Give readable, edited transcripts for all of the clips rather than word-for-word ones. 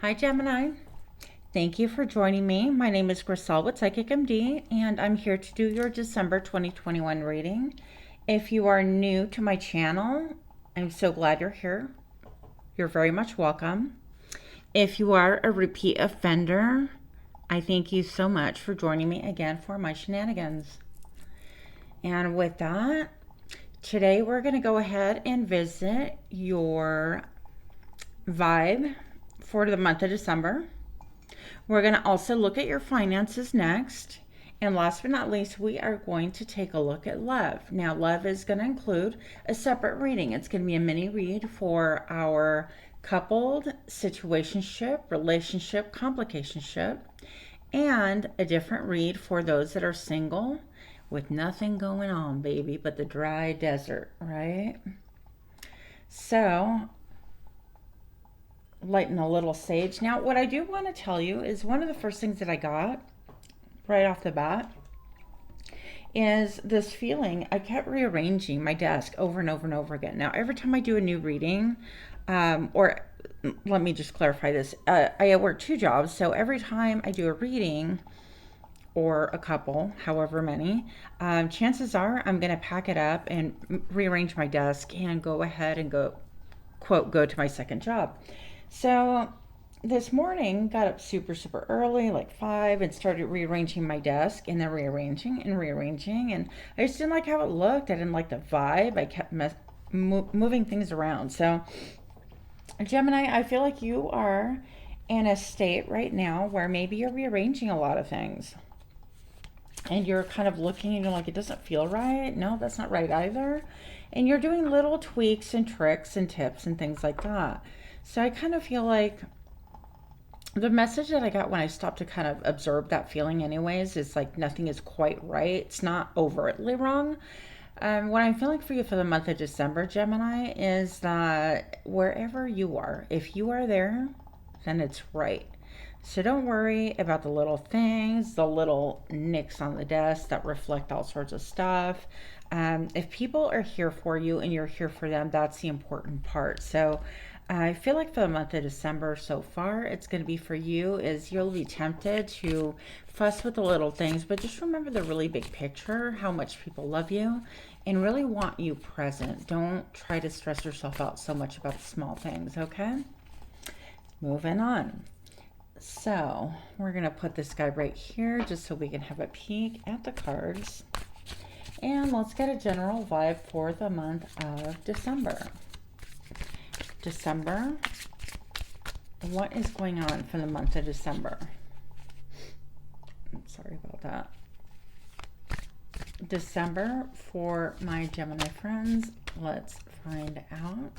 Hi, Gemini. Thank you for joining me. My name is Griselle with Psychic MD, and I'm here to do your December 2021 reading. If you are new to my channel, I'm so glad you're here. You're very much welcome. If you are a repeat offender, I thank you so much for joining me again for my shenanigans. And with that, today we're going to go ahead and visit your vibe for the month of December. We're going to also look at your finances next. And last but not least, we are going to take a look at love. Now, love is going to include a separate reading. It's going to be a mini read for our coupled, situationship, relationship, complicationship, and a different read for those that are single with nothing going on, baby, but the dry desert, right? So, lighten a little sage. Now, what I do want to tell you is one of the first things that I got right off the bat is this feeling. I kept rearranging my desk over and over and over again. Now, every time I do a new reading, or let me just clarify this. I work 2 jobs, so every time I do a reading or a couple, however many, chances are I'm going to pack it up and rearrange my desk and go ahead and go to my second job. So this morning, got up super early, like 5, and started rearranging my desk, and then rearranging, and I just didn't like how it looked. I didn't like the vibe. I kept moving things around. So Gemini, I feel like you are in a state right now where maybe you're rearranging a lot of things. And you're kind of looking and you're like, it doesn't feel right. No, that's not right either. And you're doing little tweaks and tricks and tips and things like that. So I kind of feel like the message that I got when I stopped to kind of observe that feeling anyways is like nothing is quite right. It's not overtly wrong. What I'm feeling for you for the month of December, Gemini, is that wherever you are, if you are there, then it's right. So don't worry about the little things, the little nicks on the desk that reflect all sorts of stuff. If people are here for you and you're here for them, that's the important part. So I feel like for the month of December so far, it's going to be for you is you'll be tempted to fuss with the little things, but just remember the really big picture, how much people love you and really want you present. Don't try to stress yourself out so much about the small things, okay? Moving on. So we're going to put this guy right here just so we can have a peek at the cards. And let's get a general vibe for the month of December. December, what is going on for the month of December? I'm sorry about that. December for my Gemini friends. Let's find out.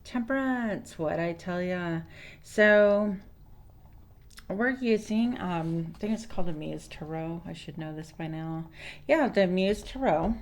Temperance, what I tell ya. So we're using, I think it's called the Muse Tarot. I should know this by now. Yeah, the Muse Tarot.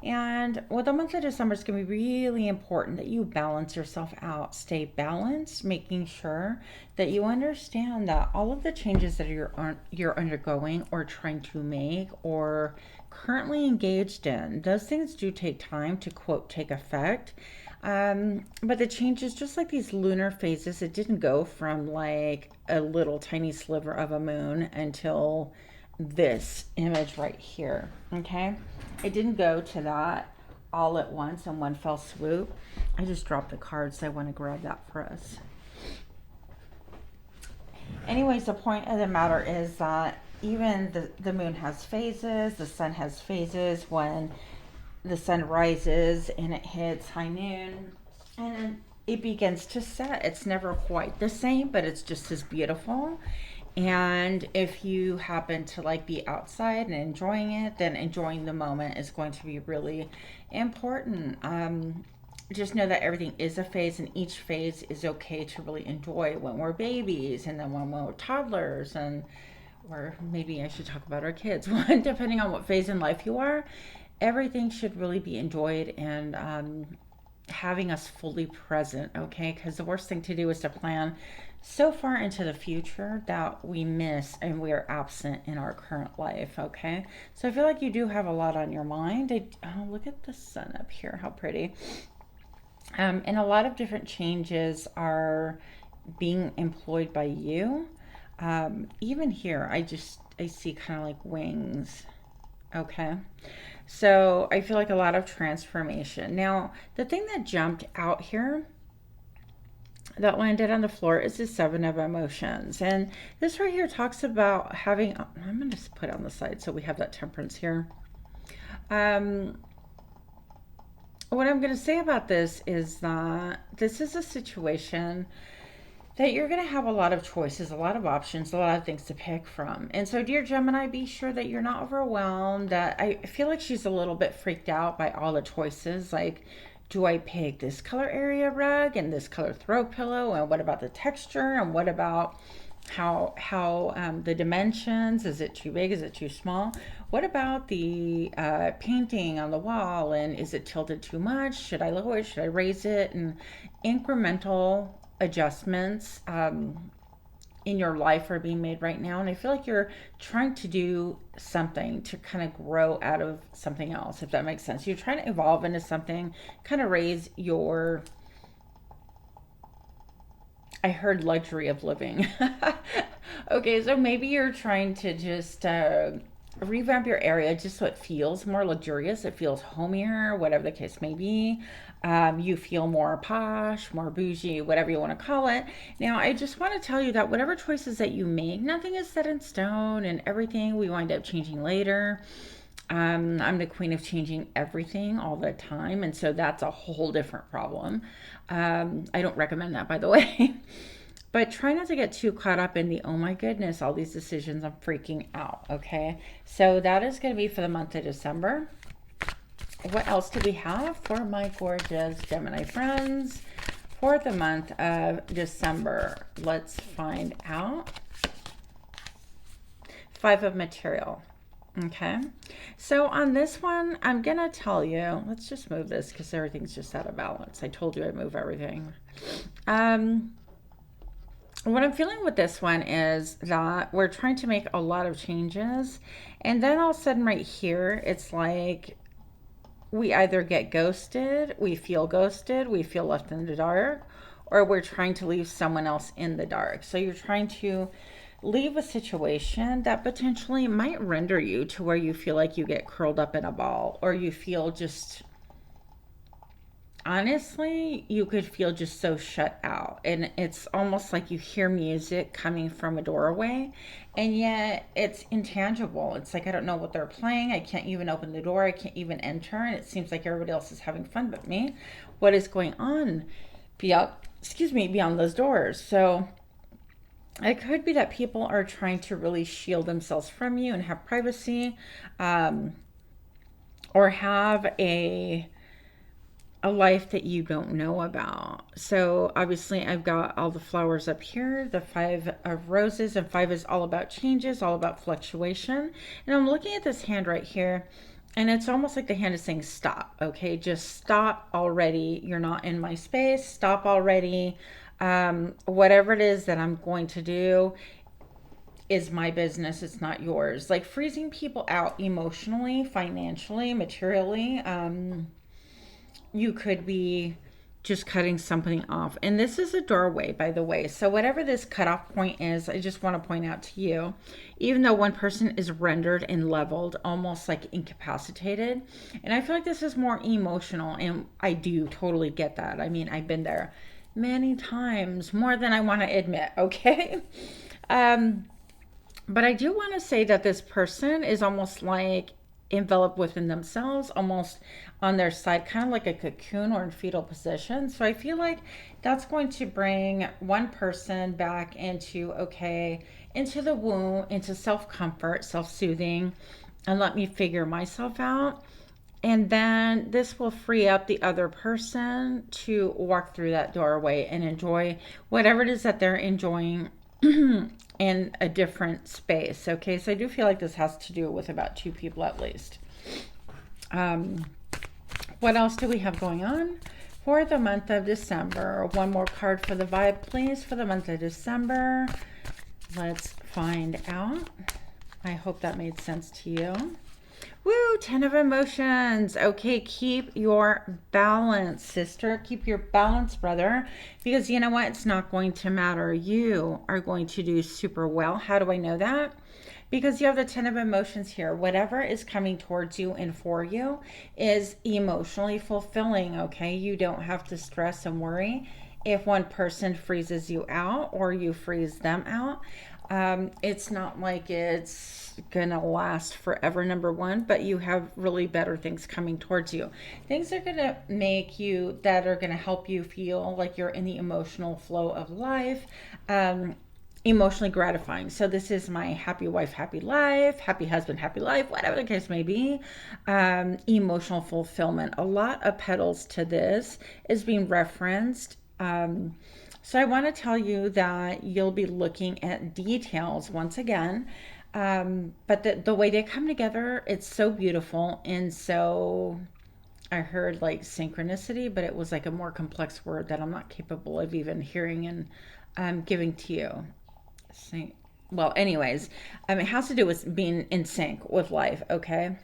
And with the month of December, it's going to be really important that you balance yourself out. Stay balanced, making sure that you understand that all of the changes that you're undergoing or trying to make or currently engaged in, those things do take time to, quote, take effect. But the changes, just like these lunar phases, it didn't go from like a little tiny sliver of a moon until this image right here, okay? It didn't go to that all at once in one fell swoop. I just dropped a card, so I want to grab that for us. Anyways, the point of the matter is that even the moon has phases, the sun has phases. When the sun rises and it hits high noon and then it begins to set, it's never quite the same, but it's just as beautiful. And if you happen to like be outside and enjoying it, then enjoying the moment is going to be really important. Just know that everything is a phase, and each phase is okay to really enjoy when we're babies, and then when we're toddlers, and or maybe I should talk about our kids. Depending on what phase in life you are, everything should really be enjoyed and having us fully present, okay? Because the worst thing to do is to plan so far into the future that we miss and we are absent in our current life, okay? So I feel like you do have a lot on your mind. Oh, look at the sun up here. How pretty. And a lot of different changes are being employed by you. Even here, I see kind of like wings. Okay. So I feel like a lot of transformation. Now, the thing that jumped out here that landed on the floor is the Seven of Emotions. And this right here talks about having, I'm going to put it on the side so we have that Temperance here. What I'm going to say about this is that this is a situation that you're going to have a lot of choices, a lot of options, a lot of things to pick from. And so, dear Gemini, be sure that you're not overwhelmed. That I feel like she's a little bit freaked out by all the choices. Like, do I pick this color area rug and this color throw pillow? And what about the texture? And what about how the dimensions? Is it too big? Is it too small? What about the painting on the wall? And is it tilted too much? Should I lower it? Should I raise it? And incremental adjustments in your life are being made right now. And I feel like you're trying to do something to kind of grow out of something else, if that makes sense. You're trying to evolve into something, kind of raise your, I heard luxury of living. Okay, so maybe you're trying to just revamp your area just so it feels more luxurious, it feels homier, whatever the case may be. You feel more posh, more bougie, whatever you want to call it. Now, I just want to tell you that whatever choices that you make, nothing is set in stone, and everything we wind up changing later. I'm the queen of changing everything all the time, and so that's a whole different problem. I don't recommend that, by the way. But try not to get too caught up in the, oh my goodness, all these decisions, I'm freaking out, okay? So that is going to be for the month of December. What else do we have for my gorgeous Gemini friends for the month of December? Let's find out. Five of Material. Okay, so on this one, I'm going to tell you, let's just move this because everything's just out of balance. I told you I'd move everything. What I'm feeling with this one is that we're trying to make a lot of changes, and then all of a sudden right here, it's like we either get ghosted, we feel left in the dark, or we're trying to leave someone else in the dark. So you're trying to leave a situation that potentially might render you to where you feel like you get curled up in a ball, or you feel just, honestly, you could feel just so shut out. And it's almost like you hear music coming from a doorway, and yet it's intangible. It's like, I don't know what they're playing. I can't even open the door. I can't even enter. And it seems like everybody else is having fun but me. What is going on beyond those doors? So it could be that people are trying to really shield themselves from you and have privacy, or have a life that you don't know about. So obviously I've got all the flowers up here, the Five of Roses, and five is all about changes, all about fluctuation. And I'm looking at this hand right here, and it's almost like the hand is saying, stop, okay? Just stop already. You're not in my space. Stop already. Whatever it is that I'm going to do is my business. It's not yours. Like freezing people out emotionally, financially, materially. You could be just cutting something off. And this is a doorway, by the way. So whatever this cutoff point is, I just want to point out to you, even though one person is rendered and leveled, almost like incapacitated. And I feel like this is more emotional, and I do totally get that. I mean, I've been there many times, more than I want to admit, okay? But I do want to say that this person is almost like enveloped within themselves, almost on their side, kind of like a cocoon or in fetal position. So I feel like that's going to bring one person back into, okay, into the womb, into self-comfort, self-soothing, and let me figure myself out. And then this will free up the other person to walk through that doorway and enjoy whatever it is that they're enjoying in a different space. Okay, so I do feel like this has to do with about two people at least. What else do we have going on for the month of December? One more card for the vibe, please, for the month of December. Let's find out. I hope that made sense to you. Woo, Ten of Emotions. Okay, keep your balance, sister. Keep your balance, brother, because you know what? It's not going to matter. You are going to do super well. How do I know that? Because you have the Ten of Emotions here. Whatever is coming towards you and for you is emotionally fulfilling, okay? You don't have to stress and worry if one person freezes you out or you freeze them out. It's not like it's gonna last forever, number one, but you have really better things coming towards you. Things are gonna make you, that are gonna help you feel like you're in the emotional flow of life. Emotionally gratifying. So this is my happy wife, happy life, happy husband, happy life, whatever the case may be. Emotional fulfillment. A lot of petals to this is being referenced. So I want to tell you that you'll be looking at details once again. But the way they come together, it's so beautiful. And so I heard like synchronicity, but it was like a more complex word that I'm not capable of even hearing and giving to you. Well, anyways, it has to do with being in sync with life, okay?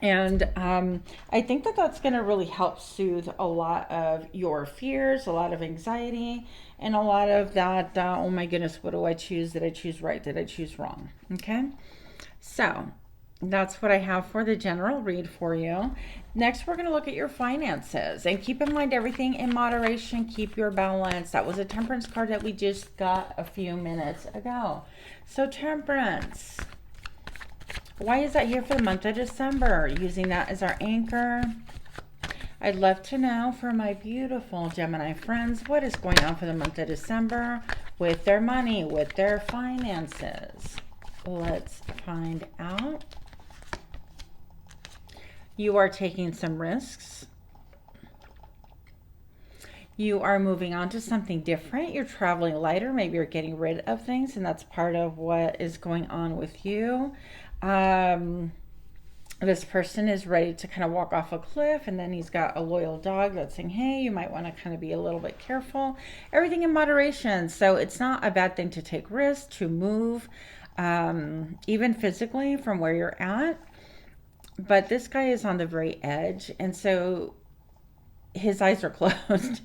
And I think that that's going to really help soothe a lot of your fears, a lot of anxiety, and a lot of that, oh my goodness, what do I choose? Did I choose right? Did I choose wrong? Okay? So that's what I have for the general read for you. Next, we're going to look at your finances. And keep in mind, everything in moderation. Keep your balance. That was a Temperance card that we just got a few minutes ago. So Temperance. Why is that here for the month of December? Using that as our anchor. I'd love to know for my beautiful Gemini friends, what is going on for the month of December with their money, with their finances. Let's find out. You are taking some risks. You are moving on to something different. You're traveling lighter. Maybe you're getting rid of things, and that's part of what is going on with you. This person is ready to kind of walk off a cliff, and then he's got a loyal dog that's saying, hey, you might want to kind of be a little bit careful. Everything in moderation. So it's not a bad thing to take risks, to move, even physically from where you're at. But this guy is on the very edge, and so his eyes are closed.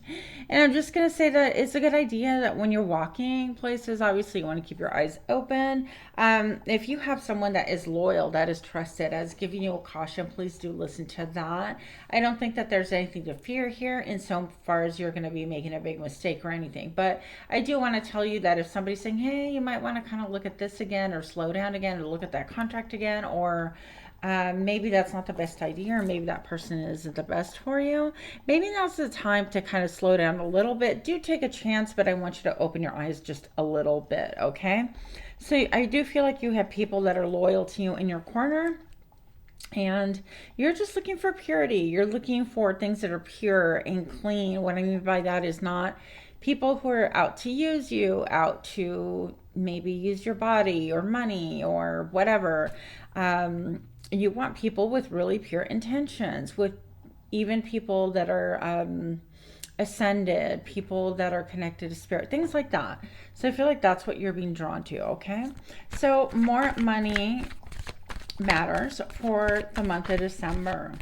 And I'm just going to say that it's a good idea that when you're walking places, obviously you want to keep your eyes open. If you have someone that is loyal, that is trusted, as giving you a caution, please do listen to that. I don't think that there's anything to fear here in so far as you're going to be making a big mistake or anything. But I do want to tell you that if somebody's saying, hey, you might want to kind of look at this again, or slow down again, or look at that contract again, or maybe that's not the best idea, or maybe that person isn't the best for you. Maybe now's the time to kind of slow down a little bit. Do take a chance, but I want you to open your eyes just a little bit, okay? So I do feel like you have people that are loyal to you in your corner, and you're just looking for purity. You're looking for things that are pure and clean. What I mean by that is not people who are out to use you, out to maybe use your body or money or whatever. You want people with really pure intentions, with even people that are ascended, people that are connected to spirit, things like that. So I feel like that's what you're being drawn to, okay? So more money matters for the month of December.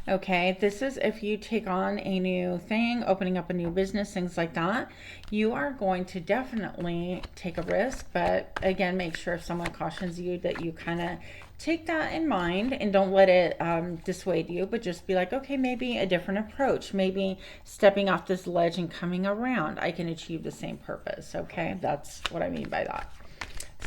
Okay, this is if you take on a new thing, opening up a new business, things like that. You are going to definitely take a risk, but again, make sure if someone cautions you that you kind of take that in mind and don't let it dissuade you, but just be like, okay, maybe a different approach, maybe stepping off this ledge and coming around, I can achieve the same purpose. Okay, that's what I mean by that.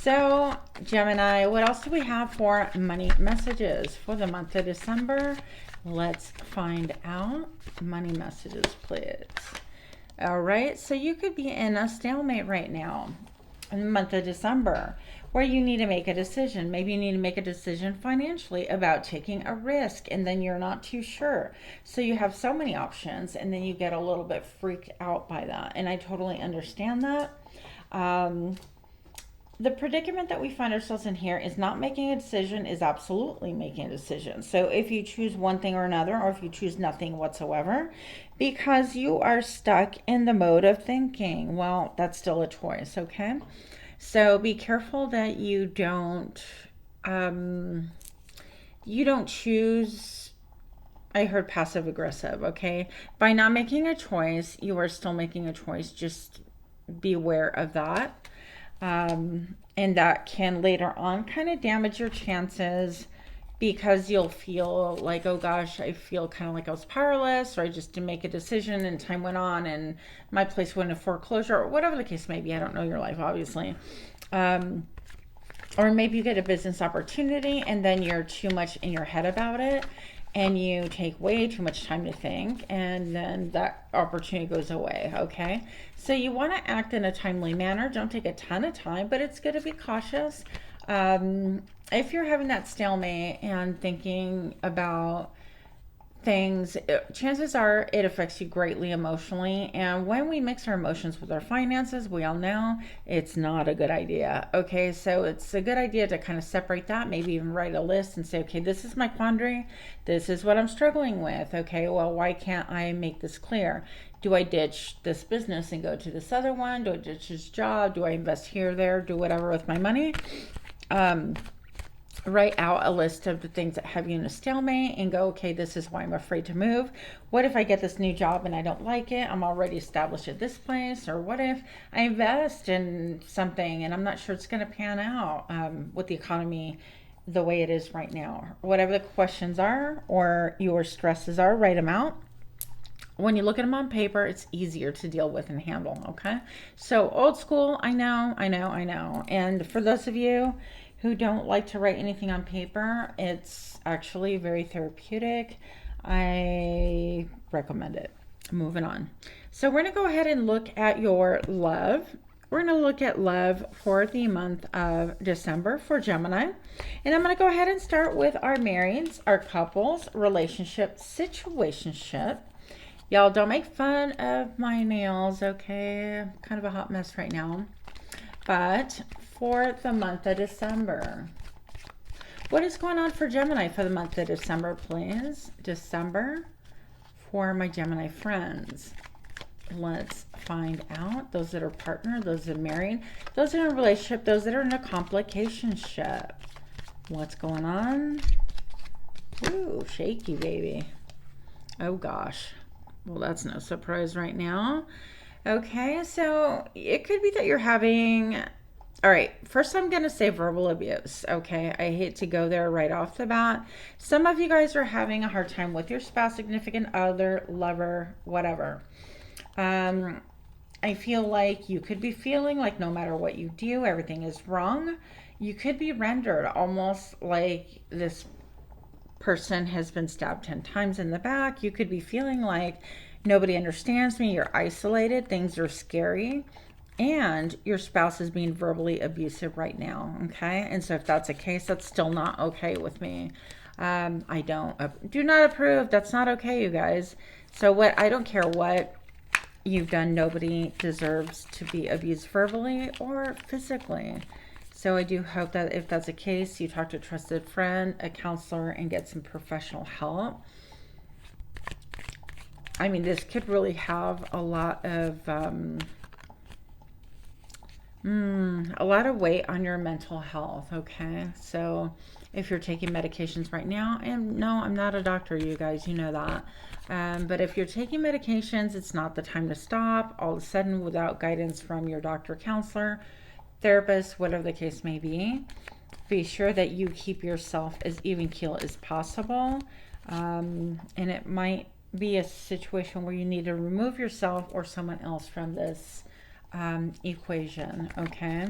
So Gemini, what else do we have for money messages for the month of December? Let's find out. Money messages, please. All right, so you could be in a stalemate right now in the month of December, where you need to make a decision. Maybe you need to make a decision financially about taking a risk, and then you're not too sure. So you have so many options, and then you get a little bit freaked out by that. And I totally understand that. The predicament that we find ourselves in here is not making a decision, is absolutely making a decision. So if you choose one thing or another, or if you choose nothing whatsoever, because you are stuck in the mode of thinking, well, that's still a choice, okay? So be careful that you don't you don't choose. I heard passive aggressive, okay? By not making a choice, you are still making a choice. Just be aware of that. And that can later on kind of damage your chances, because you'll feel like, oh gosh, I feel kind of like I was powerless, or I just didn't make a decision and time went on and my place went into foreclosure, or whatever the case may be. I don't know your life, obviously. Or maybe you get a business opportunity and then you're too much in your head about it and you take way too much time to think, and then that opportunity goes away, okay? So you want to act in a timely manner. Don't take a ton of time, but it's good to be cautious. If you're having that stalemate and thinking about things, chances are it affects you greatly emotionally. And when we mix our emotions with our finances, we all know it's not a good idea. Okay, so it's a good idea to kind of separate that, maybe even write a list and say, okay, this is my quandary. This is what I'm struggling with. Okay, well, why can't I make this clear? Do I ditch this business and go to this other one? Do I ditch this job? Do I invest here, there, do whatever with my money? Write out a list of the things that have you in a stalemate and go, okay, this is why I'm afraid to move. What if I get this new job and I don't like it? I'm already established at this place. Or what if I invest in something and I'm not sure it's going to pan out with the economy the way it is right now? Whatever the questions are or your stresses are, write them out. When you look at them on paper, it's easier to deal with and handle, okay? So old school, I know. And for those of you who don't like to write anything on paper, it's actually very therapeutic. I recommend it. Moving on. So we're going to go ahead and look at your love. We're going to look at love for the month of December for Gemini. And I'm going to go ahead and start with our marrieds, our couples, relationship, situationship. Y'all don't make fun of my nails, okay? I'm kind of a hot mess right now. But for the month of December, what is going on for Gemini for the month of December, please? December for my Gemini friends. Let's find out. Those that are partnered, those that are married, those that are in a relationship, those that are in a complicationship. What's going on? Ooh, shaky, baby. Oh, gosh. Well, that's no surprise right now. Okay, so it could be that you're having... All right, first I'm going to say verbal abuse, okay? I hate to go there right off the bat. Some of you guys are having a hard time with your spouse, significant other, lover, whatever. I feel like you could be feeling like no matter what you do, everything is wrong. You could be rendered almost like this person has been stabbed 10 times in the back. You could be feeling like nobody understands me, you're isolated, things are scary, and your spouse is being verbally abusive right now, okay? And so if that's the case, that's still not okay with me. I do not approve. That's not okay, you guys. So I don't care what you've done, nobody deserves to be abused verbally or physically. So I do hope that if that's the case, you talk to a trusted friend, a counselor, and get some professional help. I mean, this could really have a lot of weight on your mental health, okay? So if you're taking medications right now, and no, I'm not a doctor, you guys, you know that. But if you're taking medications, it's not the time to stop all of a sudden without guidance from your doctor, counselor, therapist, whatever the case may be. Be sure that you keep yourself as even keel as possible. And it might be a situation where you need to remove yourself or someone else from this equation, okay?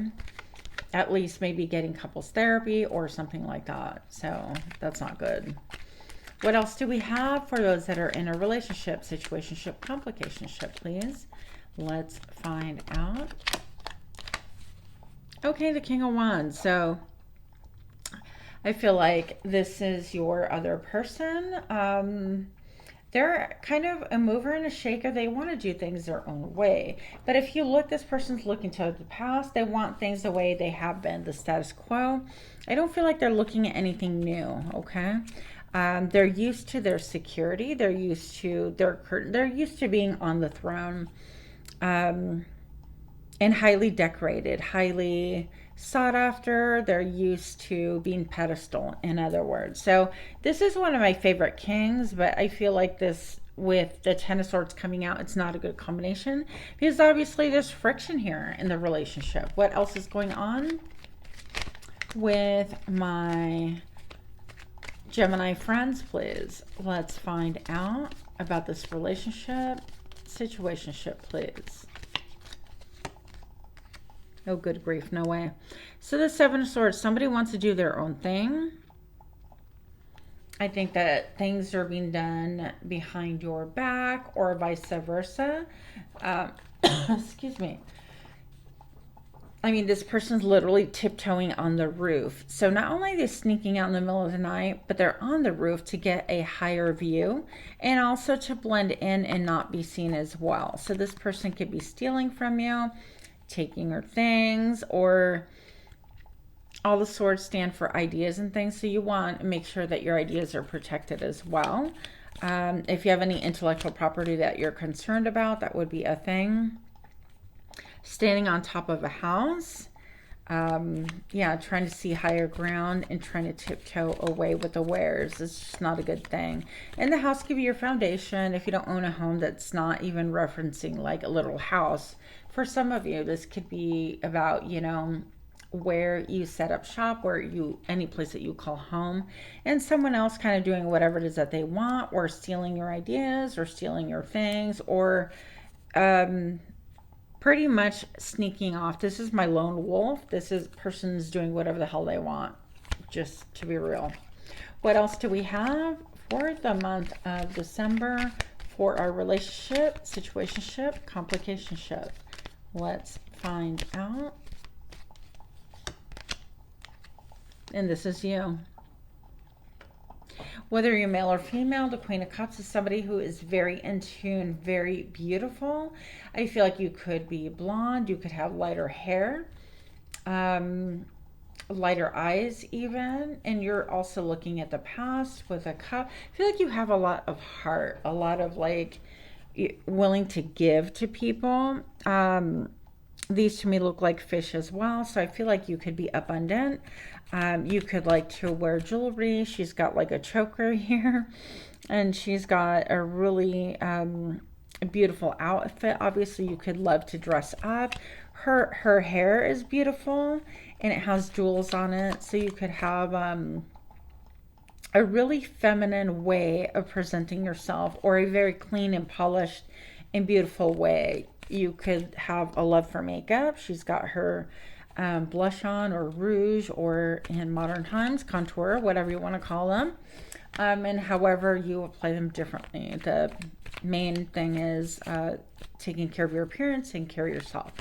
At least maybe getting couples therapy or something like that. So that's not good. What else do we have for those that are in a relationship, situationship, complicationship, please? Let's find out. Okay, the King of Wands. So I feel like this is your other person. They're kind of a mover and a shaker. They want to do things their own way. But if you look, this person's looking to the past. They want things the way they have been, the status quo. I don't feel like they're looking at anything new, okay? They're used to their security. They're used to being on the throne, and highly decorated, highly sought after. They're used to being pedestal, in other words. So this is one of my favorite kings, but I feel like this, with the Ten of Swords coming out, it's not a good combination because obviously there's friction here in the relationship. What else is going on with my Gemini friends, please? Let's find out about this relationship, situationship, please. Oh, good grief, no way. So the Seven of Swords, somebody wants to do their own thing. I think that things are being done behind your back or vice versa. Excuse me. I mean, this person's literally tiptoeing on the roof. So not only are they sneaking out in the middle of the night, but they're on the roof to get a higher view and also to blend in and not be seen as well. So this person could be stealing from you, taking your things, or all the swords stand for ideas and things. So you want to make sure that your ideas are protected as well. If you have any intellectual property that you're concerned about, that would be a thing. Standing on top of a house. Yeah, trying to see higher ground and trying to tiptoe away with the wares. It's just not a good thing. And the house could be your foundation. If you don't own a home that's not even referencing like a little house, for some of you, this could be about, you know, where you set up shop, where you, any place that you call home, and someone else kind of doing whatever it is that they want, or stealing your ideas, or stealing your things, or pretty much sneaking off. This is my lone wolf. This is person's doing whatever the hell they want, just to be real. What else do we have for the month of December for our relationship, situationship, complicationship? Let's find out. And this is you. Whether you're male or female, the Queen of Cups is somebody who is very in tune, very beautiful. I feel like you could be blonde, you could have lighter hair, lighter eyes even, and you're also looking at the past with a cup. I feel like you have a lot of heart, a lot of like willing to give to people. These to me look like fish as well, so I feel like you could be abundant. You could like to wear jewelry. She's got like a choker here, and she's got a really beautiful outfit. Obviously, you could love to dress up. Her hair is beautiful, and it has jewels on it, so you could have a really feminine way of presenting yourself, or a very clean and polished and beautiful way. You could have a love for makeup. She's got her blush on, or rouge, or in modern times, contour, whatever you want to call them. And however you apply them differently. The main thing is taking care of your appearance and care of yourself.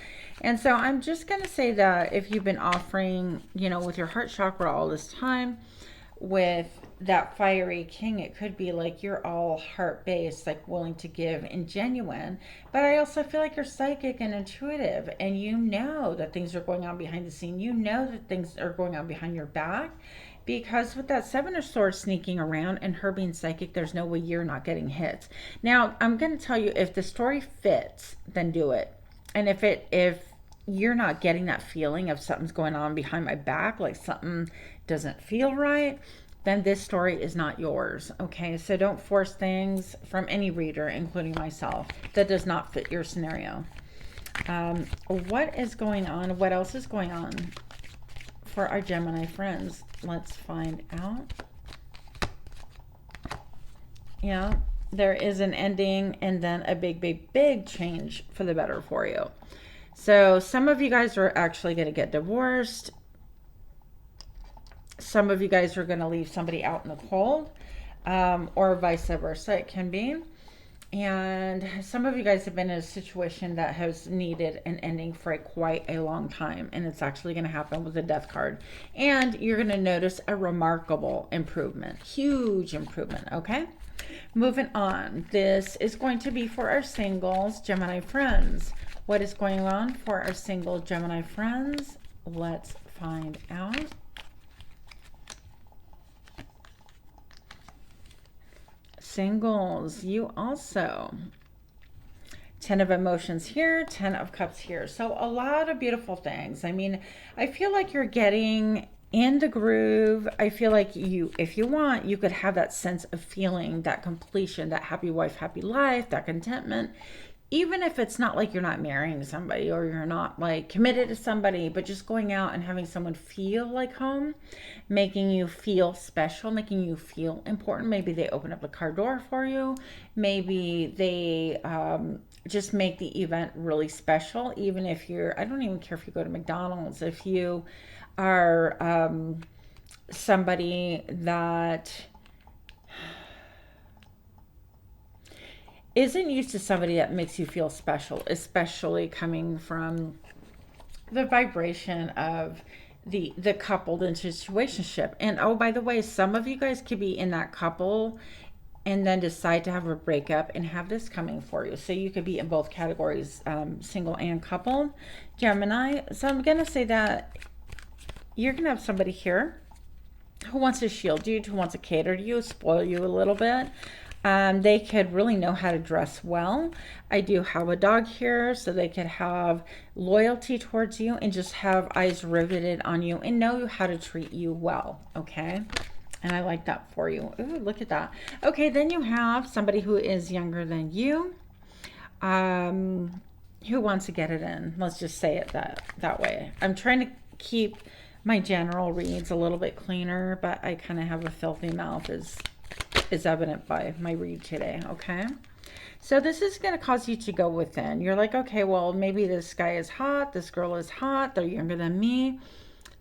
And so I'm just going to say that if you've been offering, you know, with your heart chakra all this time, with that fiery king, it could be like you're all heart-based, like willing to give and genuine, but I also feel like you're psychic and intuitive, and you know that things are going on behind the scene. You know that things are going on behind your back, because with that Seven of Swords sneaking around and her being psychic, there's no way you're not getting hits. Now, I'm going to tell you, if the story fits, then do it. And if you're not getting that feeling of something's going on behind my back, like something doesn't feel right, then this story is not yours. Okay, so don't force things from any reader, including myself, that does not fit your scenario. What is going on? What else is going on for our Gemini friends? Let's find out. Yeah, there is an ending and then a big change for the better for you. So some of you guys are actually going to get divorced. Some of you guys are going to leave somebody out in the cold, or vice versa, it can be. And some of you guys have been in a situation that has needed an ending for quite a long time, and it's actually going to happen with the Death card. And you're going to notice a remarkable improvement, huge improvement, okay? Moving on, this is going to be for our singles Gemini friends. What is going on for our single Gemini friends? Let's find out. Singles, you also 10 of emotions here, 10 of cups here. So a lot of beautiful things. I mean, I feel like you're getting in the groove. I feel like you, if you want, you could have that sense of feeling, that completion, that happy wife, happy life, that contentment. Even if it's not like you're not marrying somebody or you're not like committed to somebody, but just going out and having someone feel like home, making you feel special, making you feel important. Maybe they open up the car door for you. Maybe they just make the event really special. Even if you're, I don't even care if you go to McDonald's, if you are somebody that isn't used to somebody that makes you feel special, especially coming from the vibration of the coupled into situationship. And oh, by the way, some of you guys could be in that couple and then decide to have a breakup and have this coming for you. So you could be in both categories, single and coupled, Gemini. So I'm going to say that you're going to have somebody here who wants to shield you, who wants to cater to you, spoil you a little bit. They could really know how to dress well. I do have a dog here, so they could have loyalty towards you and just have eyes riveted on you and know how to treat you well, okay? And I like that for you. Ooh, look at that. Okay, then you have somebody who is younger than you, who wants to get it in. Let's just say it that way. I'm trying to keep my general reads a little bit cleaner, but I kind of have a filthy mouth is evident by my read today, okay? So this is going to cause you to go within. You're like, okay, well, maybe this guy is hot, this girl is hot, they're younger than me,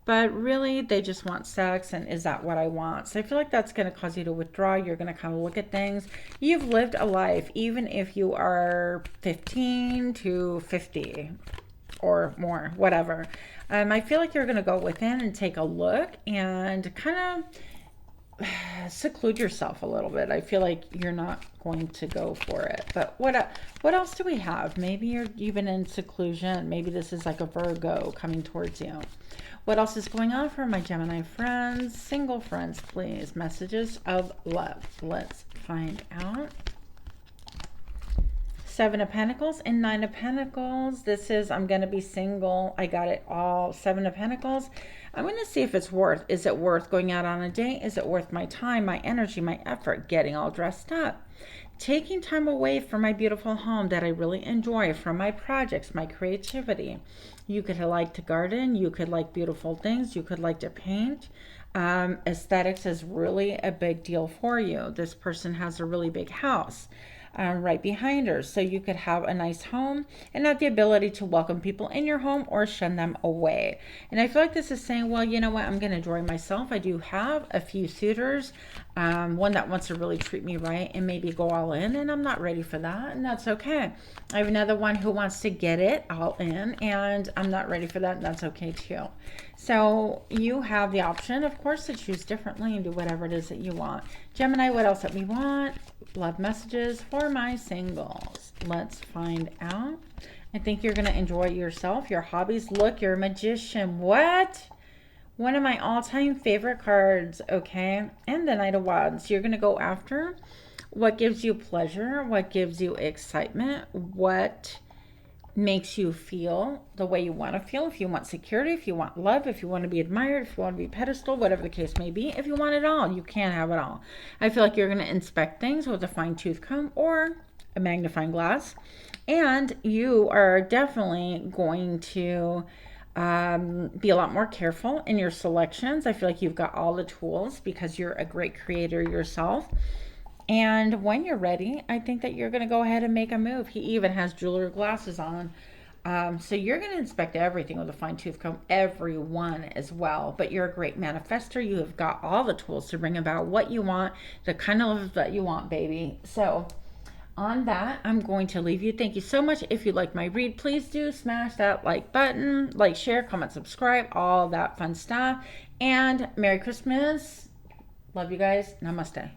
but really they just want sex, and is that what I want? So I feel like that's going to cause you to withdraw. You're going to kind of look at things. You've lived a life, even if you are 15 to 50 or more, whatever. I feel like you're going to go within and take a look and kind of seclude yourself a little bit. I feel like you're not going to go for it. But what else do we have? Maybe you've been in seclusion. Maybe this is like a Virgo coming towards you. What else is going on for my Gemini friends? Single friends, please. Messages of love. Let's find out. 7 of Pentacles and 9 of Pentacles. This is, I'm going to be single. I got it all. 7 of Pentacles. I'm going to see if it's worth. Is it worth going out on a date? Is it worth my time, my energy, my effort, getting all dressed up? Taking time away from my beautiful home that I really enjoy, from my projects, my creativity. You could like to garden. You could like beautiful things. You could like to paint. Aesthetics is really a big deal for you. This person has a really big house right behind her. So you could have a nice home and have the ability to welcome people in your home or shun them away. And I feel like this is saying, well, you know what? I'm going to enjoy myself. I do have a few suitors, one that wants to really treat me right and maybe go all in, and I'm not ready for that, and that's okay. I have another one who wants to get it all in, and I'm not ready for that, and that's okay too. So you have the option, of course, to choose differently and do whatever it is that you want. Gemini, what else that we want? Love messages for my singles. Let's find out. I think you're going to enjoy yourself, your hobbies. Look, you're a magician. What? One of my all-time favorite cards, okay? And the Knight of Wands. You're going to go after what gives you pleasure, what gives you excitement, what makes you feel the way you want to feel. If you want security, if you want love, if you want to be admired, if you want to be pedestal, whatever the case may be, if you want it all, you can have it all. I feel like you're going to inspect things with a fine-tooth comb or a magnifying glass, and you are definitely going to be a lot more careful in your selections. I feel like you've got all the tools because you're a great creator yourself. And when you're ready, I think that you're going to go ahead and make a move. He even has jeweler glasses on. So you're going to inspect everything with a fine-tooth comb, everyone as well. But you're a great manifester. You have got all the tools to bring about what you want, the kind of love that you want, baby. So on that, I'm going to leave you. Thank you so much. If you like my read, please do smash that like button, like, share, comment, subscribe, all that fun stuff. And Merry Christmas. Love you guys. Namaste.